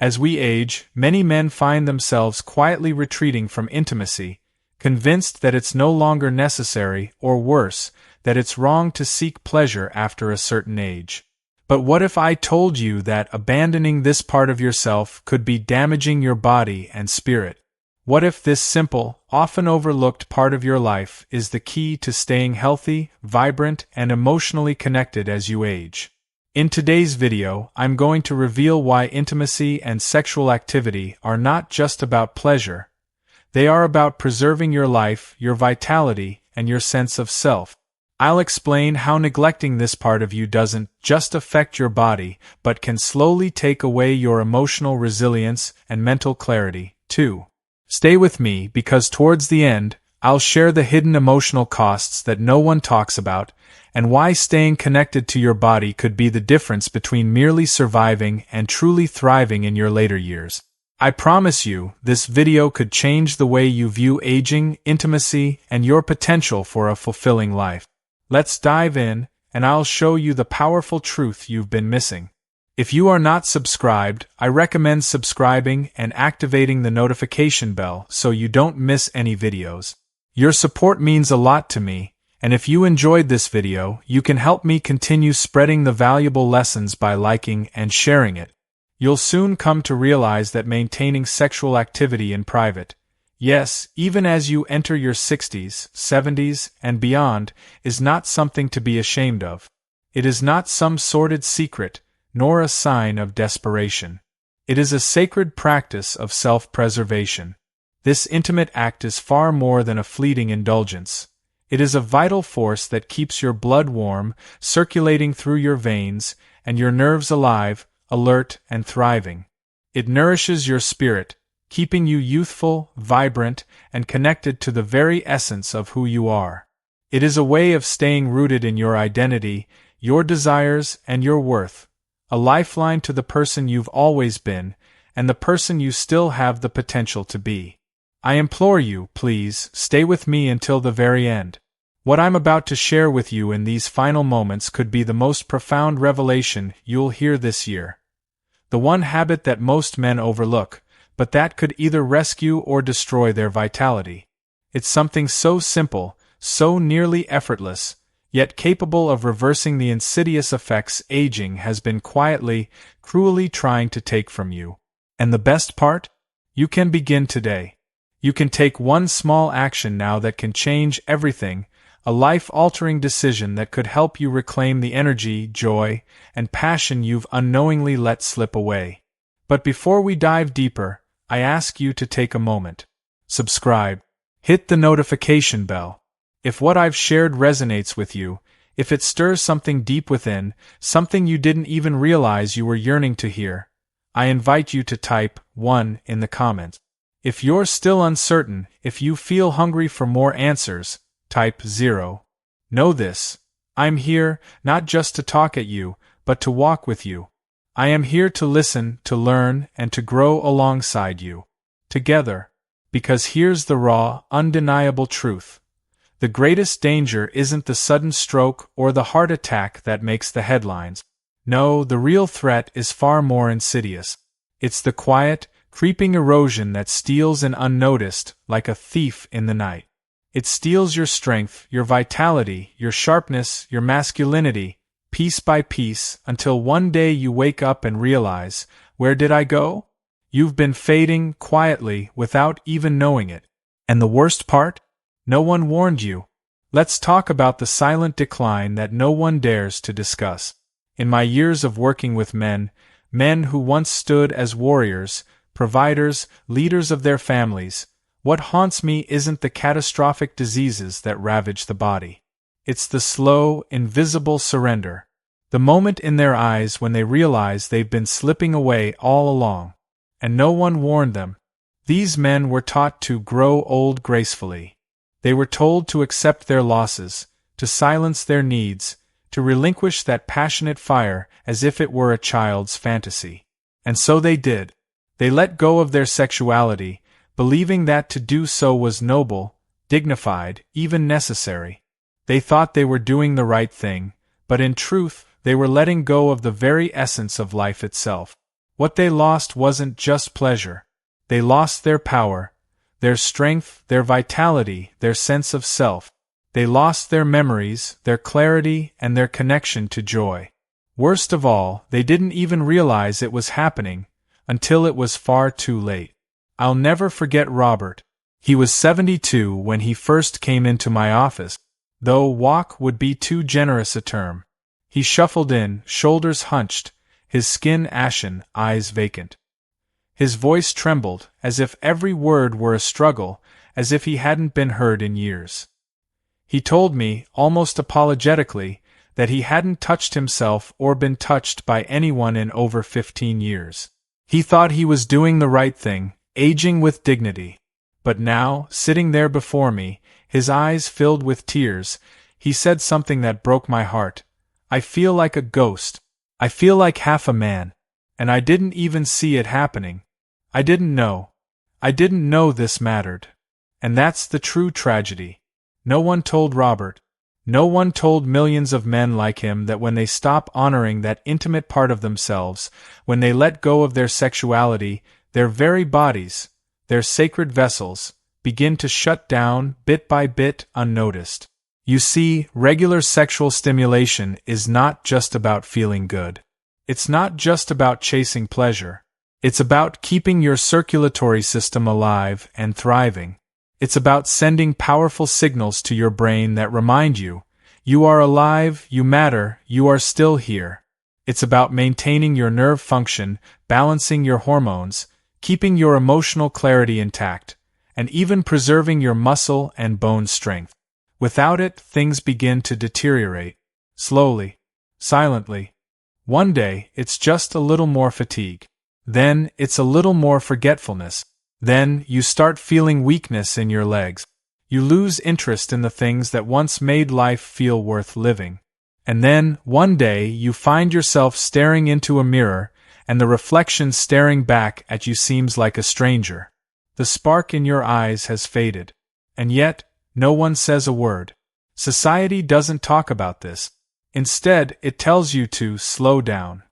As we age, many men find themselves quietly retreating from intimacy, convinced that it's no longer necessary, or worse, that it's wrong to seek pleasure after a certain age. But what if I told you that abandoning this part of yourself could be damaging your body and spirit? What if this simple, often overlooked part of your life is the key to staying healthy, vibrant, and emotionally connected as you age? In today's video, I'm going to reveal why intimacy and sexual activity are not just about pleasure. They are about preserving your life, your vitality, and your sense of self. I'll explain how neglecting this part of you doesn't just affect your body, but can slowly take away your emotional resilience and mental clarity, too. Stay with me because towards the end, I'll share the hidden emotional costs that no one talks about, and why staying connected to your body could be the difference between merely surviving and truly thriving in your later years. I promise you, this video could change the way you view aging, intimacy, and your potential for a fulfilling life. Let's dive in, and I'll show you the powerful truth you've been missing. If you are not subscribed, I recommend subscribing and activating the notification bell so you don't miss any videos. Your support means a lot to me, and if you enjoyed this video, you can help me continue spreading the valuable lessons by liking and sharing it. You'll soon come to realize that maintaining sexual activity in private, yes, even as you enter your 60s, 70s, and beyond, is not something to be ashamed of. It is not some sordid secret, nor a sign of desperation. It is a sacred practice of self-preservation. This intimate act is far more than a fleeting indulgence. It is a vital force that keeps your blood warm, circulating through your veins, and your nerves alive, alert, and thriving. It nourishes your spirit, keeping you youthful, vibrant, and connected to the very essence of who you are. It is a way of staying rooted in your identity, your desires, and your worth. A lifeline to the person you've always been, and the person you still have the potential to be. I implore you, please, stay with me until the very end. What I'm about to share with you in these final moments could be the most profound revelation you'll hear this year. The one habit that most men overlook, but that could either rescue or destroy their vitality. It's something so simple, so nearly effortless, yet capable of reversing the insidious effects aging has been quietly, cruelly trying to take from you. And the best part? You can begin today. You can take one small action now that can change everything, a life-altering decision that could help you reclaim the energy, joy, and passion you've unknowingly let slip away. But before we dive deeper, I ask you to take a moment. Subscribe. Hit the notification bell. If what I've shared resonates with you, if it stirs something deep within, something you didn't even realize you were yearning to hear, I invite you to type 1 in the comments. If you're still uncertain, if you feel hungry for more answers, type 0. Know this: I'm here, not just to talk at you, but to walk with you. I am here to listen, to learn, and to grow alongside you. Together. Because here's the raw, undeniable truth. The greatest danger isn't the sudden stroke or the heart attack that makes the headlines. No, the real threat is far more insidious. It's the quiet, creeping erosion that steals in unnoticed, like a thief in the night. It steals your strength, your vitality, your sharpness, your masculinity, piece by piece, until one day you wake up and realize, where did I go? You've been fading quietly without even knowing it. And the worst part? No one warned you. Let's talk about the silent decline that no one dares to discuss. In my years of working with men who once stood as warriors, providers, leaders of their families, what haunts me isn't the catastrophic diseases that ravage the body. It's the slow, invisible surrender. The moment in their eyes when they realize they've been slipping away all along. And no one warned them. These men were taught to grow old gracefully. They were told to accept their losses, to silence their needs, to relinquish that passionate fire as if it were a child's fantasy. And so they did. They let go of their sexuality, believing that to do so was noble, dignified, even necessary. They thought they were doing the right thing, but in truth, they were letting go of the very essence of life itself. What they lost wasn't just pleasure. They lost their power, their strength, their vitality, their sense of self. They lost their memories, their clarity, and their connection to joy. Worst of all, they didn't even realize it was happening, until it was far too late. I'll never forget Robert. He was 72 when he first came into my office, though walk would be too generous a term. He shuffled in, shoulders hunched, his skin ashen, eyes vacant. His voice trembled, as if every word were a struggle, as if he hadn't been heard in years. He told me, almost apologetically, that he hadn't touched himself or been touched by anyone in over 15 years. He thought he was doing the right thing, aging with dignity. But now, sitting there before me, his eyes filled with tears, he said something that broke my heart. I feel like a ghost. I feel like half a man. And I didn't even see it happening. I didn't know. I didn't know this mattered. And that's the true tragedy. No one told Robert. No one told millions of men like him that when they stop honoring that intimate part of themselves, when they let go of their sexuality, their very bodies, their sacred vessels, begin to shut down bit by bit unnoticed. You see, regular sexual stimulation is not just about feeling good. It's not just about chasing pleasure. It's about keeping your circulatory system alive and thriving. It's about sending powerful signals to your brain that remind you, you are alive, you matter, you are still here. It's about maintaining your nerve function, balancing your hormones, keeping your emotional clarity intact, and even preserving your muscle and bone strength. Without it, things begin to deteriorate. Slowly. Silently. One day, it's just a little more fatigue. Then, it's a little more forgetfulness. Then, you start feeling weakness in your legs. You lose interest in the things that once made life feel worth living. And then, one day, you find yourself staring into a mirror, and the reflection staring back at you seems like a stranger. The spark in your eyes has faded. And yet, no one says a word. Society doesn't talk about this. Instead, it tells you to slow down.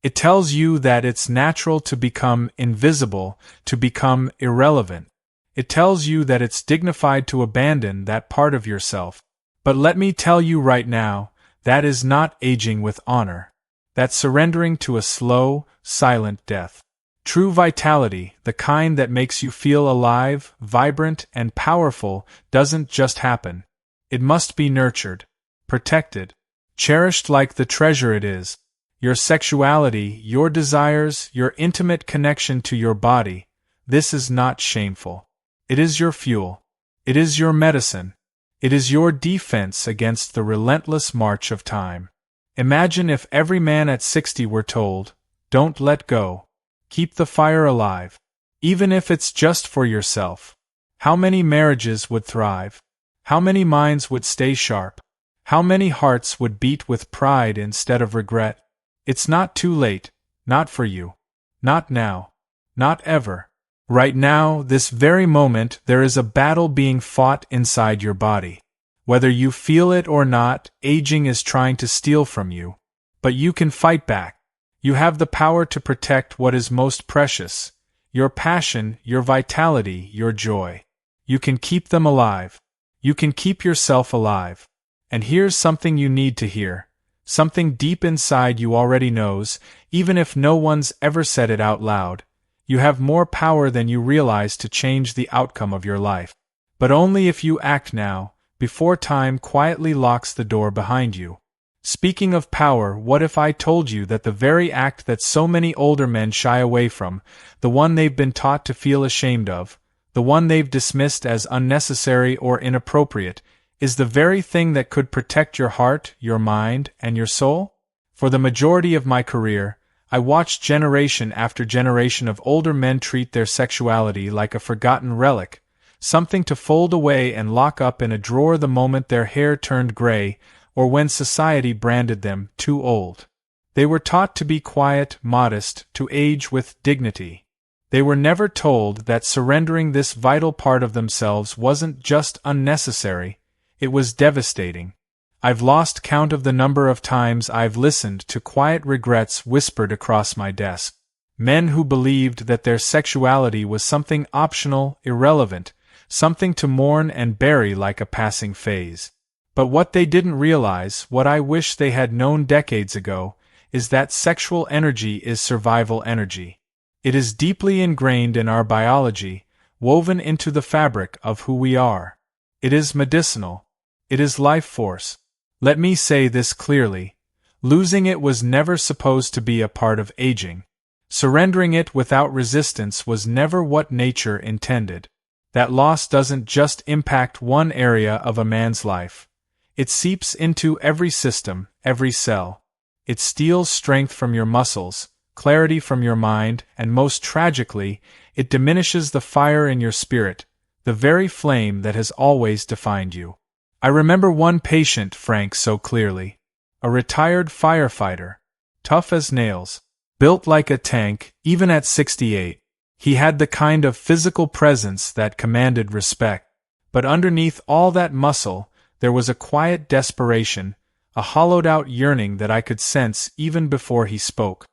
It tells you that it's natural to become invisible, to become irrelevant. It tells you that it's dignified to abandon that part of yourself. But let me tell you right now, that is not aging with honor. That's surrendering to a slow, silent death. True vitality, the kind that makes you feel alive, vibrant, and powerful, doesn't just happen. It must be nurtured, protected, cherished like the treasure it is. Your sexuality, your desires, your intimate connection to your body, this is not shameful. It is your fuel. It is your medicine. It is your defense against the relentless march of time. Imagine if every man at 60 were told, don't let go. Keep the fire alive. Even if it's just for yourself. How many marriages would thrive? How many minds would stay sharp? How many hearts would beat with pride instead of regret? It's not too late, not for you. Not now. Not ever. Right now, this very moment, there is a battle being fought inside your body. Whether you feel it or not, aging is trying to steal from you. But you can fight back. You have the power to protect what is most precious. Your passion, your vitality, your joy. You can keep them alive. You can keep yourself alive. And here's something you need to hear. Something deep inside you already knows, even if no one's ever said it out loud. You have more power than you realize to change the outcome of your life. But only if you act now, before time quietly locks the door behind you. Speaking of power, what if I told you that the very act that so many older men shy away from, the one they've been taught to feel ashamed of, the one they've dismissed as unnecessary or inappropriate, is the very thing that could protect your heart, your mind, and your soul? For the majority of my career, I watched generation after generation of older men treat their sexuality like a forgotten relic, something to fold away and lock up in a drawer the moment their hair turned gray, or when society branded them too old. They were taught to be quiet, modest, to age with dignity. They were never told that surrendering this vital part of themselves wasn't just unnecessary, it was devastating. I've lost count of the number of times I've listened to quiet regrets whispered across my desk. Men who believed that their sexuality was something optional, irrelevant, something to mourn and bury like a passing phase. But what they didn't realize, what I wish they had known decades ago, is that sexual energy is survival energy. It is deeply ingrained in our biology, woven into the fabric of who we are. It is medicinal. It is life force. Let me say this clearly. Losing it was never supposed to be a part of aging. Surrendering it without resistance was never what nature intended. That loss doesn't just impact one area of a man's life. It seeps into every system, every cell. It steals strength from your muscles, clarity from your mind, and most tragically, it diminishes the fire in your spirit, the very flame that has always defined you. I remember one patient, Frank, so clearly. A retired firefighter, tough as nails, built like a tank, even at 68. He had the kind of physical presence that commanded respect. But underneath all that muscle, there was a quiet desperation, a hollowed-out yearning that I could sense even before he spoke.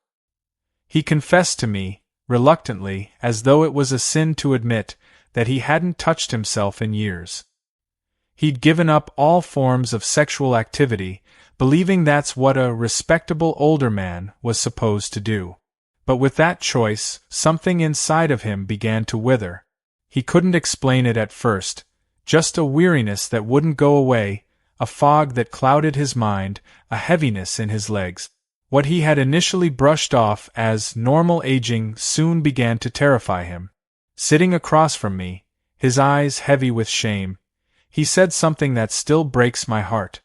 He confessed to me, reluctantly, as though it was a sin to admit, that he hadn't touched himself in years. He'd given up all forms of sexual activity, believing that's what a respectable older man was supposed to do. But with that choice, something inside of him began to wither. He couldn't explain it at first, just a weariness that wouldn't go away, a fog that clouded his mind, a heaviness in his legs. What he had initially brushed off as normal aging soon began to terrify him. Sitting across from me, his eyes heavy with shame, he said something that still breaks my heart.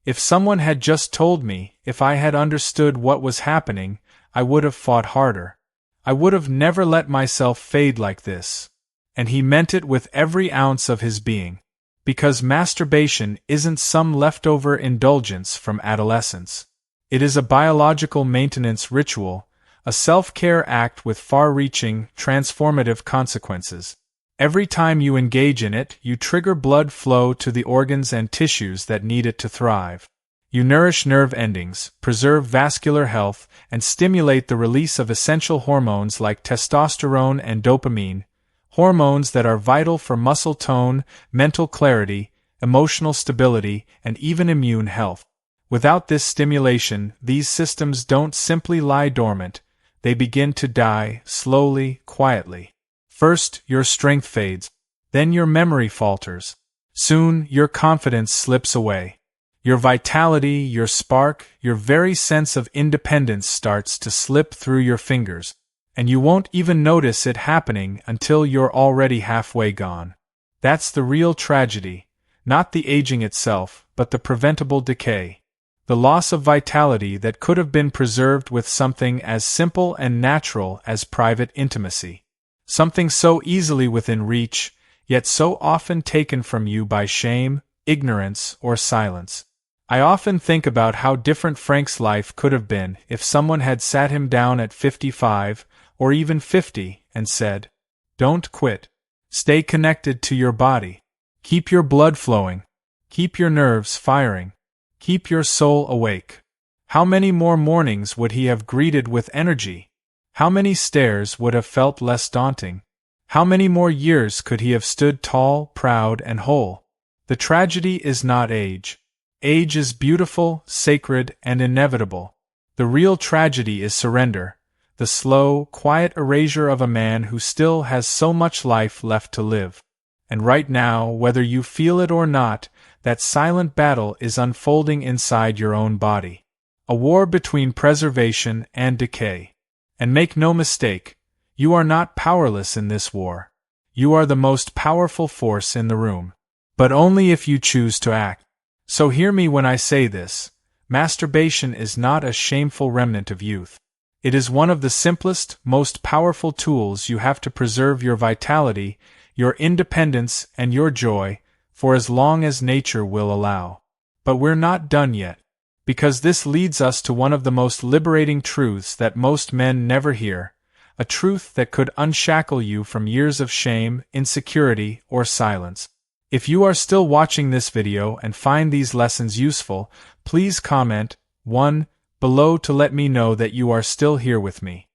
If someone had just told me, if I had understood what was happening, I would have fought harder. I would have never let myself fade like this. And he meant it with every ounce of his being. Because masturbation isn't some leftover indulgence from adolescence. It is a biological maintenance ritual, a self-care act with far-reaching, transformative consequences. Every time you engage in it, you trigger blood flow to the organs and tissues that need it to thrive. You nourish nerve endings, preserve vascular health, and stimulate the release of essential hormones like testosterone and dopamine, hormones that are vital for muscle tone, mental clarity, emotional stability, and even immune health. Without this stimulation, these systems don't simply lie dormant, they begin to die, slowly, quietly. First, your strength fades. Then your memory falters. Soon, your confidence slips away. Your vitality, your spark, your very sense of independence starts to slip through your fingers. And you won't even notice it happening until you're already halfway gone. That's the real tragedy. Not the aging itself, but the preventable decay. The loss of vitality that could have been preserved with something as simple and natural as private intimacy. Something so easily within reach, yet so often taken from you by shame, ignorance, or silence. I often think about how different Frank's life could have been if someone had sat him down at 55, or even 50, and said, "Don't quit. Stay connected to your body. Keep your blood flowing. Keep your nerves firing. Keep your soul awake." How many more mornings would he have greeted with energy? How many stairs would have felt less daunting? How many more years could he have stood tall, proud, and whole? The tragedy is not age. Age is beautiful, sacred, and inevitable. The real tragedy is surrender, the slow, quiet erasure of a man who still has so much life left to live. And right now, whether you feel it or not, that silent battle is unfolding inside your own body. A war between preservation and decay. And make no mistake, you are not powerless in this war. You are the most powerful force in the room. But only if you choose to act. So hear me when I say this. Masturbation is not a shameful remnant of youth. It is one of the simplest, most powerful tools you have to preserve your vitality, your independence, and your joy, for as long as nature will allow. But we're not done yet. Because this leads us to one of the most liberating truths that most men never hear, a truth that could unshackle you from years of shame, insecurity, or silence. If you are still watching this video and find these lessons useful, please comment 1 below to let me know that you are still here with me.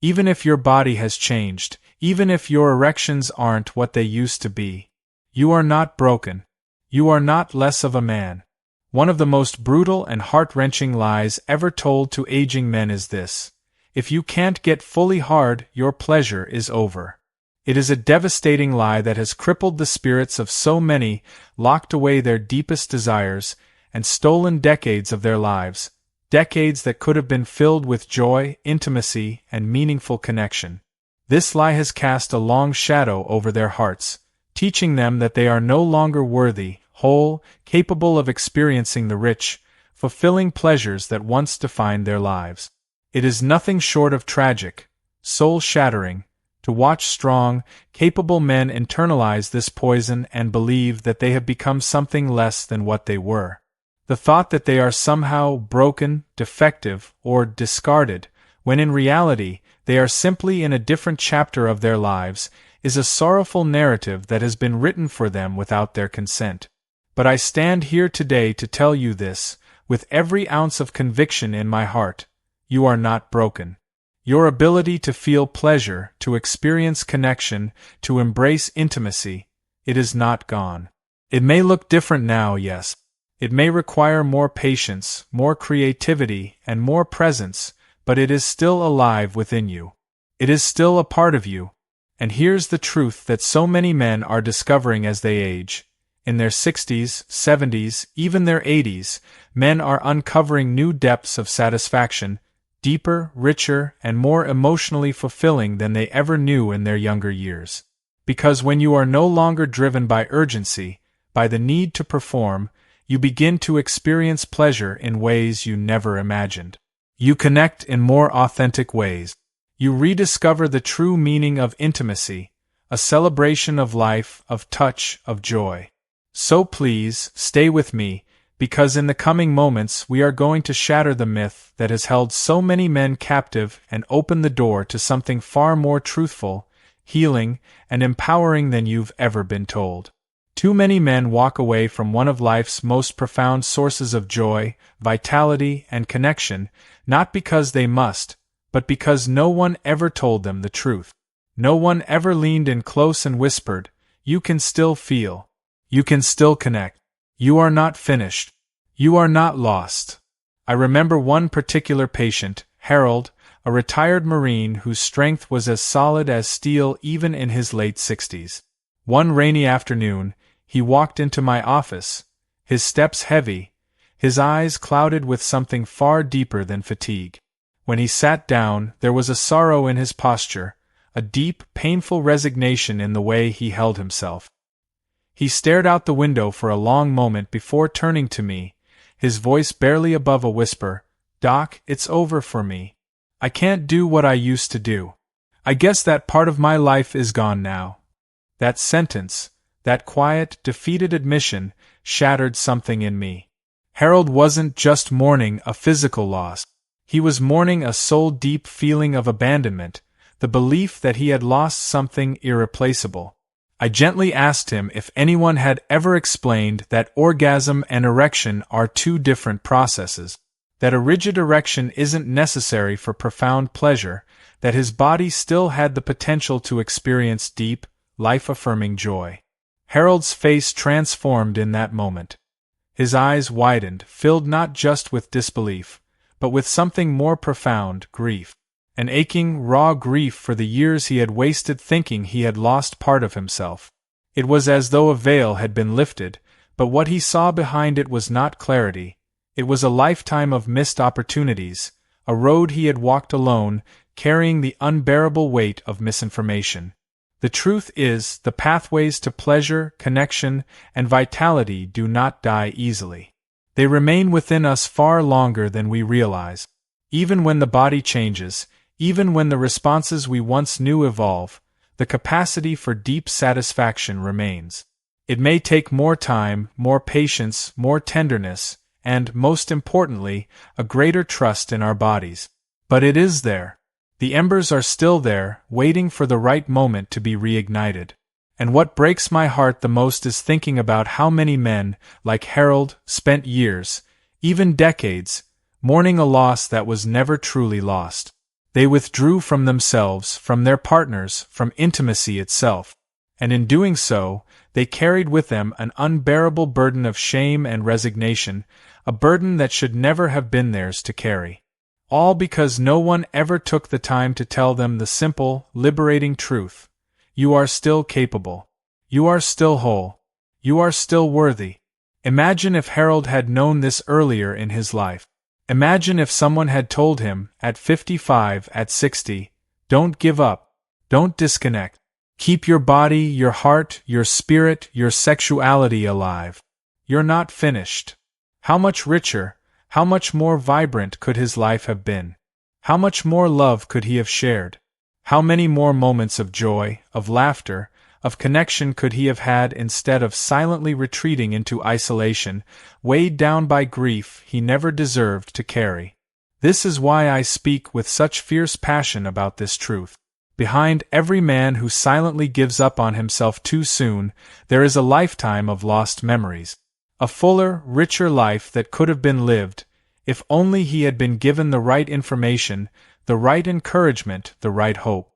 Even if your body has changed, even if your erections aren't what they used to be, you are not broken. You are not less of a man. One of the most brutal and heart-wrenching lies ever told to aging men is this: if you can't get fully hard, your pleasure is over. It is a devastating lie that has crippled the spirits of so many, locked away their deepest desires, and stolen decades of their lives, decades that could have been filled with joy, intimacy, and meaningful connection. This lie has cast a long shadow over their hearts, teaching them that they are no longer worthy, whole, capable of experiencing the rich, fulfilling pleasures that once defined their lives. It is nothing short of tragic, soul-shattering, to watch strong, capable men internalize this poison and believe that they have become something less than what they were. The thought that they are somehow broken, defective, or discarded, when in reality they are simply in a different chapter of their lives, is a sorrowful narrative that has been written for them without their consent. But I stand here today to tell you this, with every ounce of conviction in my heart: you are not broken. Your ability to feel pleasure, to experience connection, to embrace intimacy, it is not gone. It may look different now, yes. It may require more patience, more creativity, and more presence, but it is still alive within you. It is still a part of you. And here's the truth that so many men are discovering as they age. In their 60s, 70s, even their 80s, men are uncovering new depths of satisfaction, deeper, richer, and more emotionally fulfilling than they ever knew in their younger years. Because when you are no longer driven by urgency, by the need to perform, you begin to experience pleasure in ways you never imagined. You connect in more authentic ways. You rediscover the true meaning of intimacy, a celebration of life, of touch, of joy. So please, stay with me, because in the coming moments we are going to shatter the myth that has held so many men captive and open the door to something far more truthful, healing, and empowering than you've ever been told. Too many men walk away from one of life's most profound sources of joy, vitality, and connection, not because they must, but because no one ever told them the truth. No one ever leaned in close and whispered, "You can still feel. You can still connect. You are not finished. You are not lost." I remember one particular patient, Harold, a retired Marine whose strength was as solid as steel even in his late 60s. One rainy afternoon, he walked into my office, his steps heavy, his eyes clouded with something far deeper than fatigue. When he sat down, there was a sorrow in his posture, a deep, painful resignation in the way he held himself. He stared out the window for a long moment before turning to me, his voice barely above a whisper, "Doc, it's over for me. I can't do what I used to do. I guess that part of my life is gone now." That sentence, that quiet, defeated admission, shattered something in me. Harold wasn't just mourning a physical loss. He was mourning a soul-deep feeling of abandonment, the belief that he had lost something irreplaceable. I gently asked him if anyone had ever explained that orgasm and erection are two different processes, that a rigid erection isn't necessary for profound pleasure, that his body still had the potential to experience deep, life-affirming joy. Harold's face transformed in that moment. His eyes widened, filled not just with disbelief, but with something more profound, grief. An aching, raw grief for the years he had wasted thinking he had lost part of himself. It was as though a veil had been lifted, but what he saw behind it was not clarity. It was a lifetime of missed opportunities, a road he had walked alone, carrying the unbearable weight of misinformation. The truth is, the pathways to pleasure, connection, and vitality do not die easily. They remain within us far longer than we realize. Even when the body changes, even when the responses we once knew evolve, the capacity for deep satisfaction remains. It may take more time, more patience, more tenderness, and, most importantly, a greater trust in our bodies. But it is there. The embers are still there, waiting for the right moment to be reignited. And what breaks my heart the most is thinking about how many men, like Harold, spent years, even decades, mourning a loss that was never truly lost. They withdrew from themselves, from their partners, from intimacy itself. And in doing so, they carried with them an unbearable burden of shame and resignation, a burden that should never have been theirs to carry. All because no one ever took the time to tell them the simple, liberating truth. You are still capable. You are still whole. You are still worthy. Imagine if Harold had known this earlier in his life. Imagine if someone had told him, at 55, at 60, don't give up, don't disconnect. Keep your body, your heart, your spirit, your sexuality alive. You're not finished. How much richer, how much more vibrant could his life have been? How much more love could he have shared? How many more moments of joy, of laughter, of connection could he have had instead of silently retreating into isolation, weighed down by grief he never deserved to carry? This is why I speak with such fierce passion about this truth. Behind every man who silently gives up on himself too soon, there is a lifetime of lost memories. A fuller, richer life that could have been lived, if only he had been given the right information, the right encouragement, the right hope.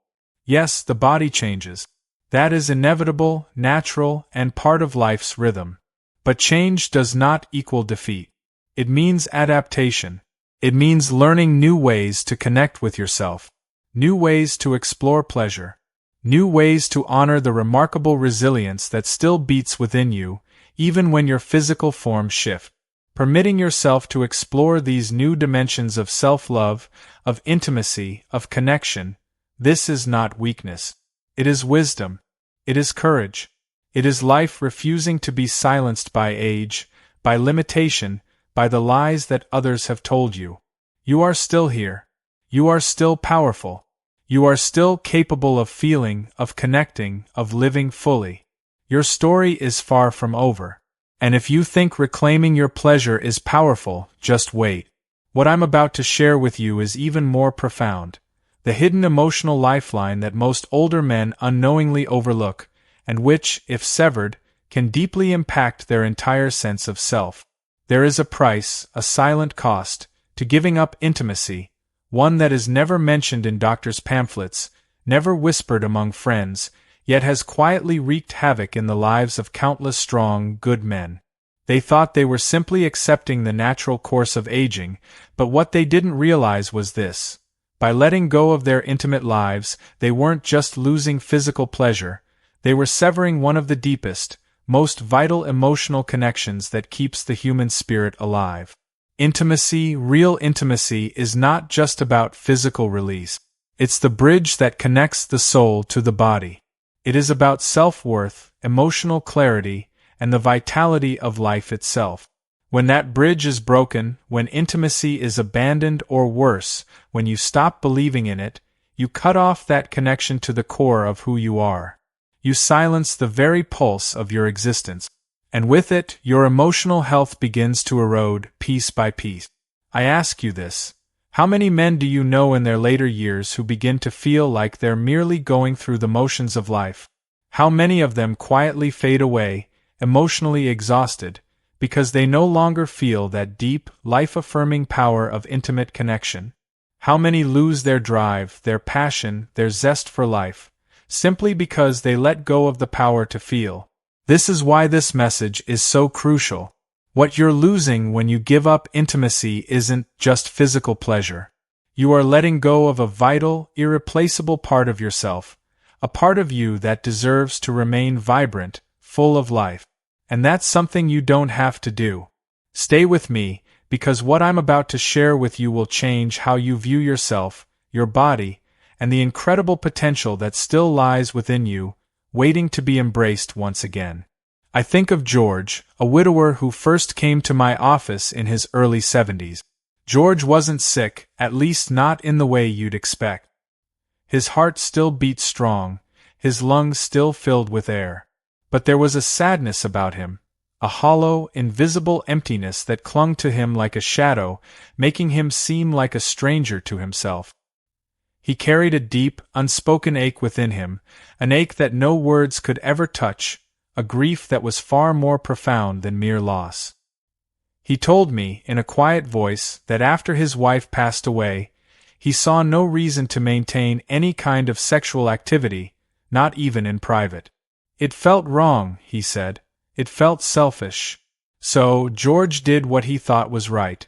Yes, the body changes. That is inevitable, natural, and part of life's rhythm. But change does not equal defeat. It means adaptation. It means learning new ways to connect with yourself, new ways to explore pleasure, new ways to honor the remarkable resilience that still beats within you, even when your physical forms shift. Permitting yourself to explore these new dimensions of self-love, of intimacy, of connection, this is not weakness. It is wisdom. It is courage. It is life refusing to be silenced by age, by limitation, by the lies that others have told you. You are still here. You are still powerful. You are still capable of feeling, of connecting, of living fully. Your story is far from over. And if you think reclaiming your pleasure is powerful, just wait. What I'm about to share with you is even more profound. The hidden emotional lifeline that most older men unknowingly overlook, and which, if severed, can deeply impact their entire sense of self. There is a price, a silent cost, to giving up intimacy, one that is never mentioned in doctors' pamphlets, never whispered among friends, yet has quietly wreaked havoc in the lives of countless strong, good men. They thought they were simply accepting the natural course of aging, but what they didn't realize was this. By letting go of their intimate lives, they weren't just losing physical pleasure, they were severing one of the deepest, most vital emotional connections that keeps the human spirit alive. Intimacy, real intimacy, is not just about physical release. It's the bridge that connects the soul to the body. It is about self-worth, emotional clarity, and the vitality of life itself. When that bridge is broken, when intimacy is abandoned, or worse, when you stop believing in it, you cut off that connection to the core of who you are. You silence the very pulse of your existence. And with it, your emotional health begins to erode, piece by piece. I ask you this. How many men do you know in their later years who begin to feel like they're merely going through the motions of life? How many of them quietly fade away, emotionally exhausted, because they no longer feel that deep, life-affirming power of intimate connection? How many lose their drive, their passion, their zest for life, simply because they let go of the power to feel? This is why this message is so crucial. What you're losing when you give up intimacy isn't just physical pleasure. You are letting go of a vital, irreplaceable part of yourself, a part of you that deserves to remain vibrant, full of life. And that's something you don't have to do. Stay with me, because what I'm about to share with you will change how you view yourself, your body, and the incredible potential that still lies within you, waiting to be embraced once again. I think of George, a widower who first came to my office in his early 70s. George wasn't sick, at least not in the way you'd expect. His heart still beat strong, his lungs still filled with air. But there was a sadness about him, a hollow, invisible emptiness that clung to him like a shadow, making him seem like a stranger to himself. He carried a deep, unspoken ache within him, an ache that no words could ever touch, a grief that was far more profound than mere loss. He told me, in a quiet voice, that after his wife passed away, He saw no reason to maintain any kind of sexual activity, not even in private. It felt wrong, he said. It felt selfish. So, George did what he thought was right.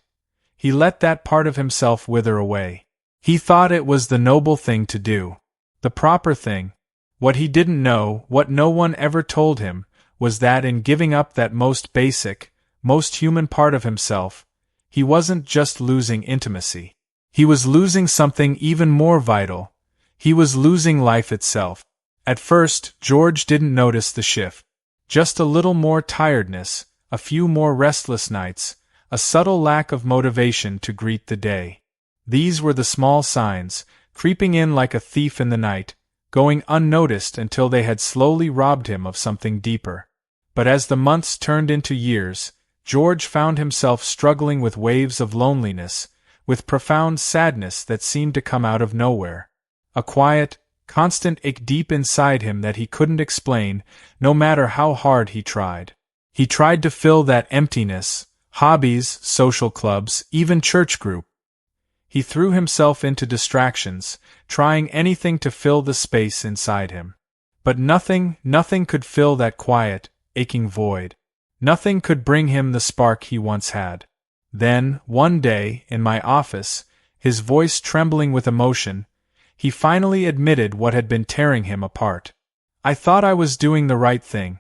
He let that part of himself wither away. He thought it was the noble thing to do. The proper thing. What he didn't know, what no one ever told him, was that in giving up that most basic, most human part of himself, he wasn't just losing intimacy. He was losing something even more vital. He was losing life itself. At first, George didn't notice the shift. Just a little more tiredness, a few more restless nights, a subtle lack of motivation to greet the day. These were the small signs, creeping in like a thief in the night, going unnoticed until they had slowly robbed him of something deeper. But as the months turned into years, George found himself struggling with waves of loneliness, with profound sadness that seemed to come out of nowhere. A quiet, constant ache deep inside him that he couldn't explain, no matter how hard he tried. He tried to fill that emptiness, hobbies, social clubs, even church group. He threw himself into distractions, trying anything to fill the space inside him. But nothing could fill that quiet, aching void. Nothing could bring him the spark he once had. Then, one day, in my office, his voice trembling with emotion, he finally admitted what had been tearing him apart. I thought I was doing the right thing.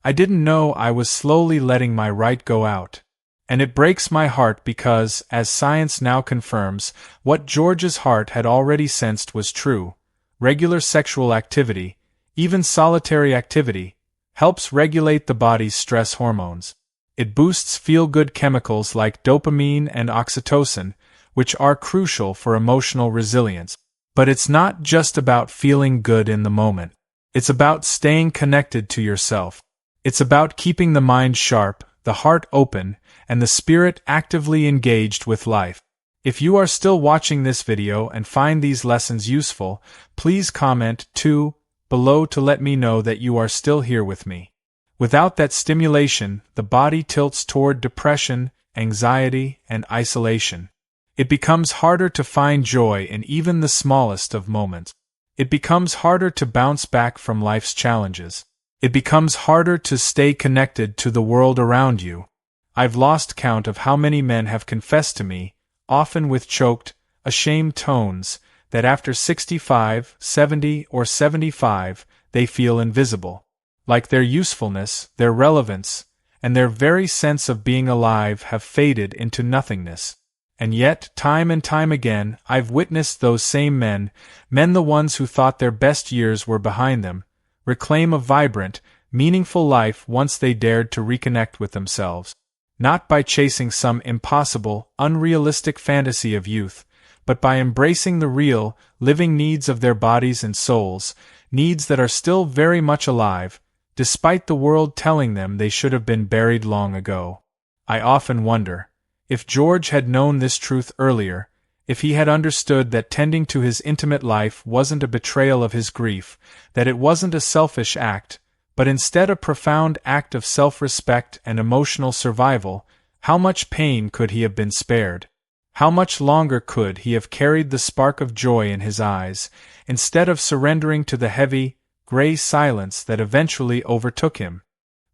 I didn't know I was slowly letting my right go out. And it breaks my heart because, as science now confirms, what George's heart had already sensed was true. Regular sexual activity, even solitary activity, helps regulate the body's stress hormones. It boosts feel-good chemicals like dopamine and oxytocin, which are crucial for emotional resilience. But it's not just about feeling good in the moment. It's about staying connected to yourself. It's about keeping the mind sharp, the heart open, and the spirit actively engaged with life. If you are still watching this video and find these lessons useful, please comment too below to let me know that you are still here with me. Without that stimulation, the body tilts toward depression, anxiety, and isolation. It becomes harder to find joy in even the smallest of moments. It becomes harder to bounce back from life's challenges. It becomes harder to stay connected to the world around you. I've lost count of how many men have confessed to me, often with choked, ashamed tones, that after 65, 70, or 75, they feel invisible. Like their usefulness, their relevance, and their very sense of being alive have faded into nothingness. And yet, time and time again, I've witnessed those same men the ones who thought their best years were behind them, reclaim a vibrant, meaningful life once they dared to reconnect with themselves. Not by chasing some impossible, unrealistic fantasy of youth, but by embracing the real, living needs of their bodies and souls, needs that are still very much alive, despite the world telling them they should have been buried long ago. I often wonder, if George had known this truth earlier, if he had understood that tending to his intimate life wasn't a betrayal of his grief, that it wasn't a selfish act, but instead a profound act of self-respect and emotional survival, how much pain could he have been spared? How much longer could he have carried the spark of joy in his eyes, instead of surrendering to the heavy, gray silence that eventually overtook him?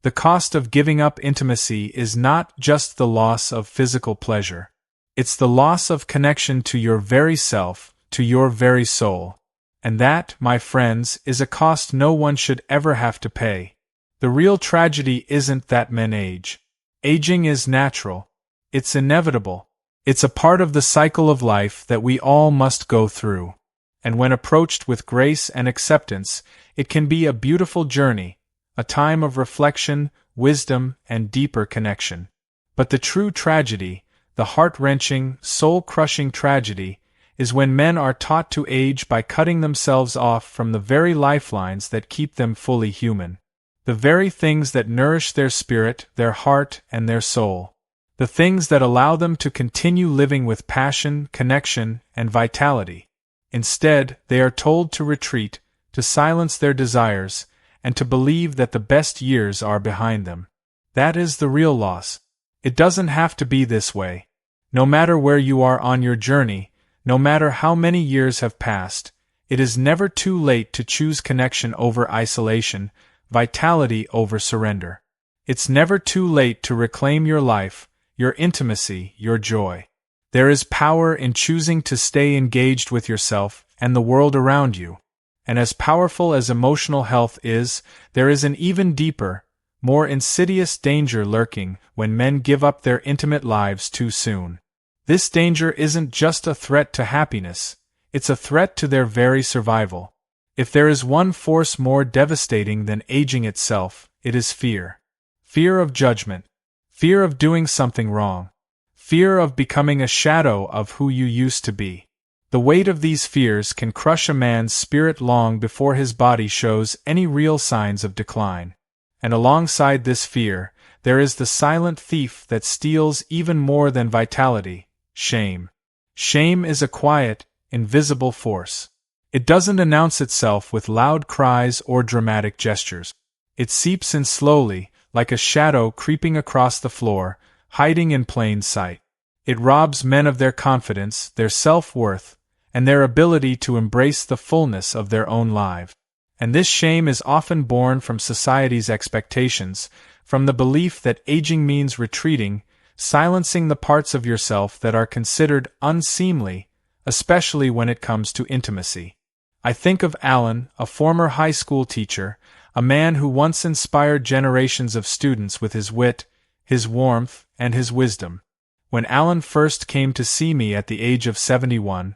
The cost of giving up intimacy is not just the loss of physical pleasure. It's the loss of connection to your very self, to your very soul. And that, my friends, is a cost no one should ever have to pay. The real tragedy isn't that men age. Aging is natural. It's inevitable. It's a part of the cycle of life that we all must go through. And when approached with grace and acceptance, it can be a beautiful journey, a time of reflection, wisdom, and deeper connection. But the true tragedy, the heart-wrenching, soul-crushing tragedy, is when men are taught to age by cutting themselves off from the very lifelines that keep them fully human. The very things that nourish their spirit, their heart, and their soul. The things that allow them to continue living with passion, connection, and vitality. Instead, they are told to retreat, to silence their desires, and to believe that the best years are behind them. That is the real loss. It doesn't have to be this way. No matter where you are on your journey, No matter how many years have passed, it is never too late to choose connection over isolation, vitality over surrender. It's never too late to reclaim your life, your intimacy, your joy. There is power in choosing to stay engaged with yourself and the world around you. And as powerful as emotional health is, there is an even deeper, more insidious danger lurking when men give up their intimate lives too soon. This danger isn't just a threat to happiness, it's a threat to their very survival. If there is one force more devastating than aging itself, it is fear. Fear of judgment. Fear of doing something wrong. Fear of becoming a shadow of who you used to be. The weight of these fears can crush a man's spirit long before his body shows any real signs of decline. And alongside this fear, there is the silent thief that steals even more than vitality: shame. Shame is a quiet, invisible force. It doesn't announce itself with loud cries or dramatic gestures. It seeps in slowly, like a shadow creeping across the floor, hiding in plain sight. It robs men of their confidence, their self-worth, and their ability to embrace the fullness of their own lives. And this shame is often born from society's expectations, from the belief that aging means retreating, silencing the parts of yourself that are considered unseemly, especially when it comes to intimacy. I think of Alan, a former high school teacher, a man who once inspired generations of students with his wit, his warmth, and his wisdom. When Alan first came to see me at the age of 71,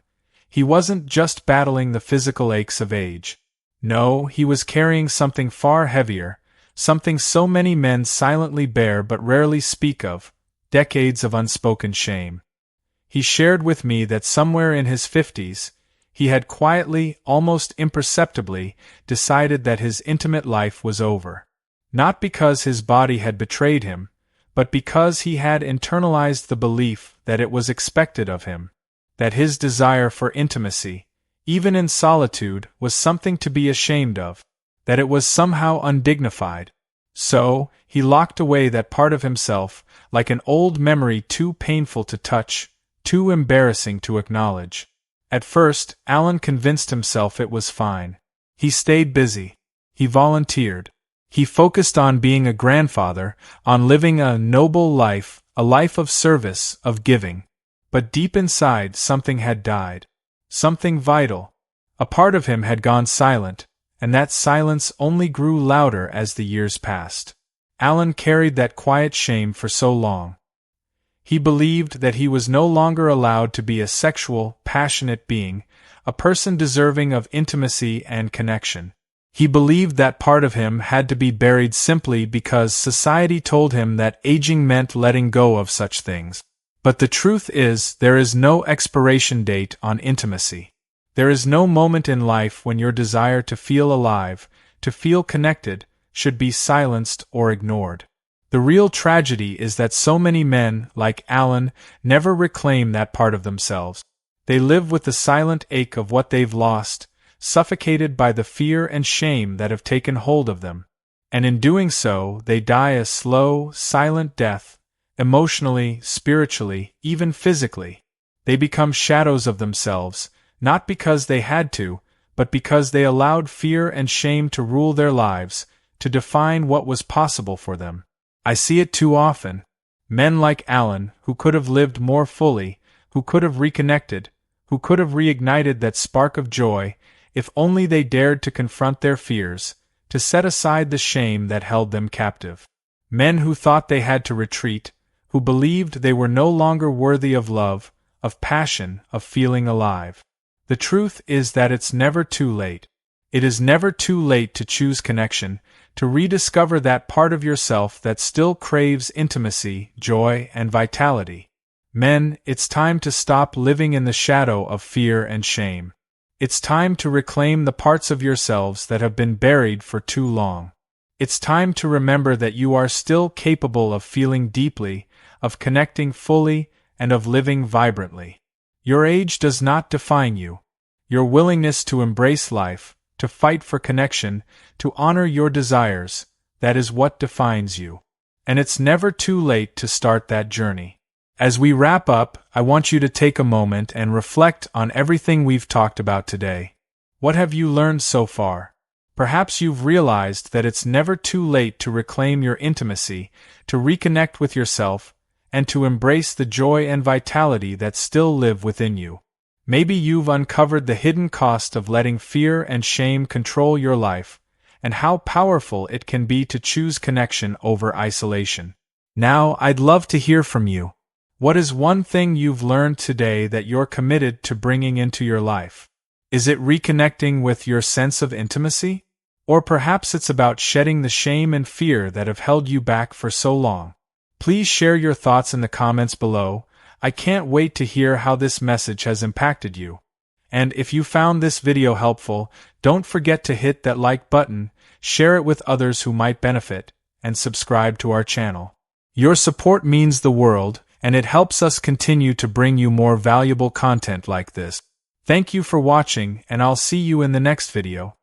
he wasn't just battling the physical aches of age. No, he was carrying something far heavier, something so many men silently bear but rarely speak of: decades of unspoken shame. He shared with me that somewhere in his 50s, he had quietly, almost imperceptibly, decided that his intimate life was over. Not because his body had betrayed him, but because he had internalized the belief that it was expected of him, that his desire for intimacy, even in solitude, was something to be ashamed of, that it was somehow undignified. So, he locked away that part of himself, like an old memory too painful to touch, too embarrassing to acknowledge. At first, Alan convinced himself it was fine. He stayed busy. He volunteered. He focused on being a grandfather, on living a noble life, a life of service, of giving. But deep inside, something had died. Something vital. A part of him had gone silent, and that silence only grew louder as the years passed. Alan carried that quiet shame for so long. He believed that he was no longer allowed to be a sexual, passionate being, a person deserving of intimacy and connection. He believed that part of him had to be buried simply because society told him that aging meant letting go of such things. But the truth is, there is no expiration date on intimacy. There is no moment in life when your desire to feel alive, to feel connected, should be silenced or ignored. The real tragedy is that so many men, like Alan, never reclaim that part of themselves. They live with the silent ache of what they've lost, suffocated by the fear and shame that have taken hold of them. And in doing so, they die a slow, silent death, emotionally, spiritually, even physically. They become shadows of themselves, not because they had to, but because they allowed fear and shame to rule their lives, to define what was possible for them. I see it too often. Men like Alan, who could have lived more fully, who could have reconnected, who could have reignited that spark of joy, if only they dared to confront their fears, to set aside the shame that held them captive. Men who thought they had to retreat, who believed they were no longer worthy of love, of passion, of feeling alive. The truth is that it's never too late. It is never too late to choose connection, to rediscover that part of yourself that still craves intimacy, joy, and vitality. Men, it's time to stop living in the shadow of fear and shame. It's time to reclaim the parts of yourselves that have been buried for too long. It's time to remember that you are still capable of feeling deeply, of connecting fully, and of living vibrantly. Your age does not define you. Your willingness to embrace life, to fight for connection, to honor your desires, that is what defines you. And it's never too late to start that journey. As we wrap up, I want you to take a moment and reflect on everything we've talked about today. What have you learned so far? Perhaps you've realized that it's never too late to reclaim your intimacy, to reconnect with yourself, and to embrace the joy and vitality that still live within you. Maybe you've uncovered the hidden cost of letting fear and shame control your life, and how powerful it can be to choose connection over isolation. Now, I'd love to hear from you. What is one thing you've learned today that you're committed to bringing into your life? Is it reconnecting with your sense of intimacy? Or perhaps it's about shedding the shame and fear that have held you back for so long. Please share your thoughts in the comments below. I can't wait to hear how this message has impacted you. And if you found this video helpful, don't forget to hit that like button, share it with others who might benefit, and subscribe to our channel. Your support means the world, and it helps us continue to bring you more valuable content like this. Thank you for watching, and I'll see you in the next video.